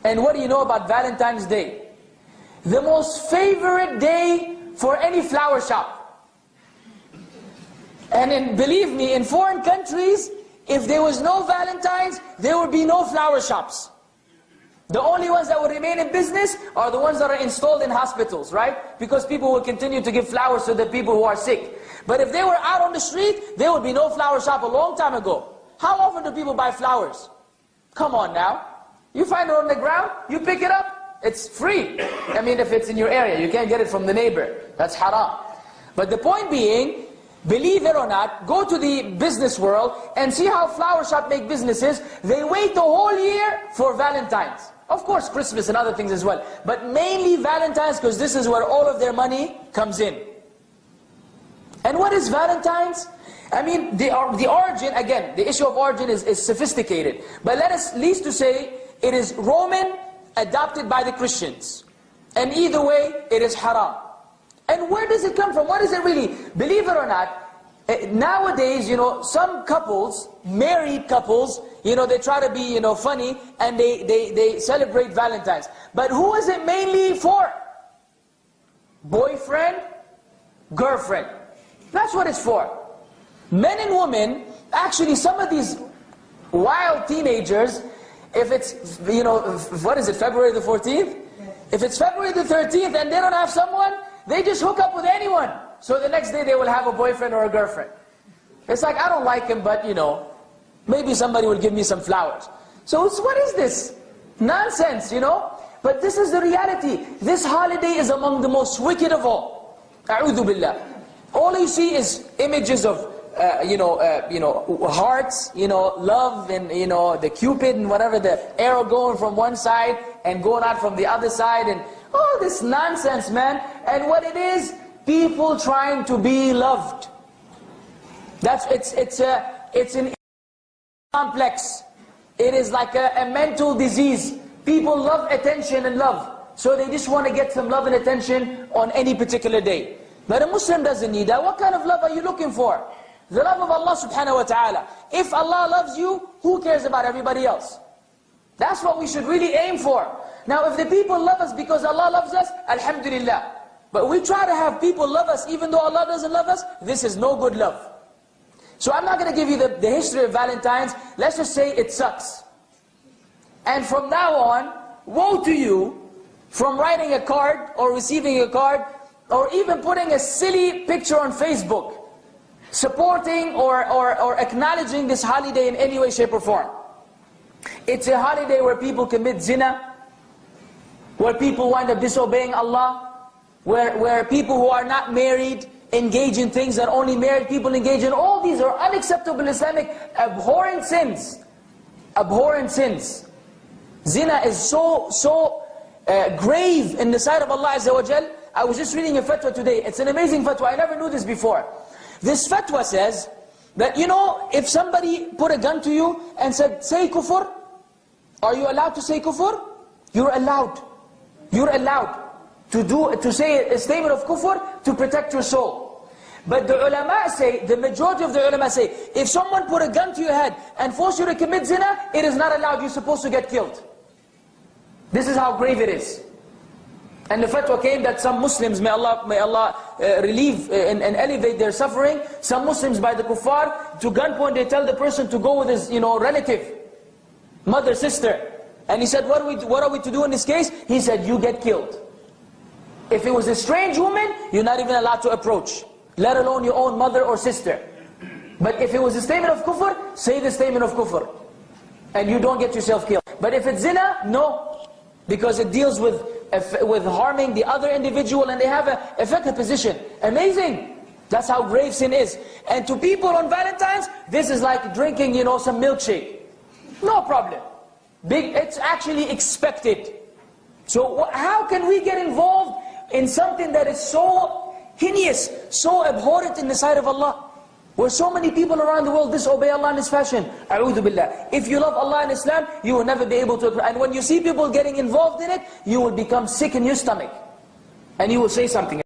And what do you know about Valentine's Day? The most favorite day for any flower shop. And believe me, in foreign countries, if there was no Valentine's, there would be no flower shops. The only ones that will remain in business are the ones that are installed in hospitals, right? Because people will continue to give flowers to the people who are sick. But if they were out on the street, there would be no flower shop a long time ago. How often do people buy flowers? Come on now. You find it on the ground, you pick it up, it's free. I mean, if it's in your area, you can't get it from the neighbor. That's haram. But the point being, believe it or not, go to the business world and see how flower shop make businesses. They wait the whole year for Valentine's. Of course, Christmas and other things as well. But mainly Valentine's, because this is where all of their money comes in. And what is Valentine's? I mean, the origin, again, the issue of origin is sophisticated. But let us at least to say, it is Roman, adopted by the Christians. And either way, it is haram. And where does it come from? What is it really? Believe it or not, nowadays, some couples, married couples, they try to be, funny, and they celebrate Valentine's. But who is it mainly for? Boyfriend, girlfriend. That's what it's for. Men and women, actually some of these wild teenagers, if it's, what is it, February the 14th? If it's February the 13th and they don't have someone, they just hook up with anyone. So the next day they will have a boyfriend or a girlfriend. It's like, I don't like him, but maybe somebody will give me some flowers. So what is this? Nonsense, But this is the reality. This holiday is among the most wicked of all. A'udhu billah. All you see is images of, hearts, love, and, the Cupid and whatever, the arrow going from one side and going out from the other side, and all this nonsense, man. And what it is, people trying to be loved. It's an complex. It is like a mental disease. People love attention and love. So they just want to get some love and attention on any particular day. But a Muslim doesn't need that. What kind of love are you looking for? The love of Allah subhanahu wa ta'ala. If Allah loves you, who cares about everybody else? That's what we should really aim for. Now if the people love us because Allah loves us, alhamdulillah. But we try to have people love us even though Allah doesn't love us, this is no good love. So I'm not going to give you the history of Valentine's. Let's just say it sucks. And from now on, woe to you from writing a card or receiving a card or even putting a silly picture on Facebook supporting or acknowledging this holiday in any way, shape or form. It's a holiday where people commit zina, where people wind up disobeying Allah, where people who are not married engage in things that only married people engage in. All these are unacceptable Islamic abhorrent sins. Abhorrent sins. Zina is so grave in the sight of Allah Azza wa Jal. I was just reading a fatwa today. It's an amazing fatwa. I never knew this before. This fatwa says that, if somebody put a gun to you and said, say kufr, are you allowed to say kufr? You're allowed. You're allowed to say a statement of kufr to protect your soul. But the ulama say, the majority of the ulama say, if someone put a gun to your head and force you to commit zina, it is not allowed. You're supposed to get killed. This is how grave it is. And the fatwa came that some Muslims, may Allah relieve and elevate their suffering, some Muslims by the kuffar, to gunpoint they tell the person to go with his relative, mother, sister. And he said, what are we to do in this case? He said, you get killed. If it was a strange woman, you're not even allowed to approach, let alone your own mother or sister. But if it was a statement of kufr, say the statement of kufr, and you don't get yourself killed. But if it's zina, no, because it deals with harming the other individual, and they have a fiqh position. Amazing. That's how grave sin is. And to people on Valentine's, this is like drinking, some milkshake. No problem. It's actually expected. So how can we get involved in something that is so heinous, so abhorrent in the sight of Allah? Where so many people around the world disobey Allah in this fashion. A'udhu billah. If you love Allah and Islam, you will never be able to. And when you see people getting involved in it, you will become sick in your stomach. And you will say something.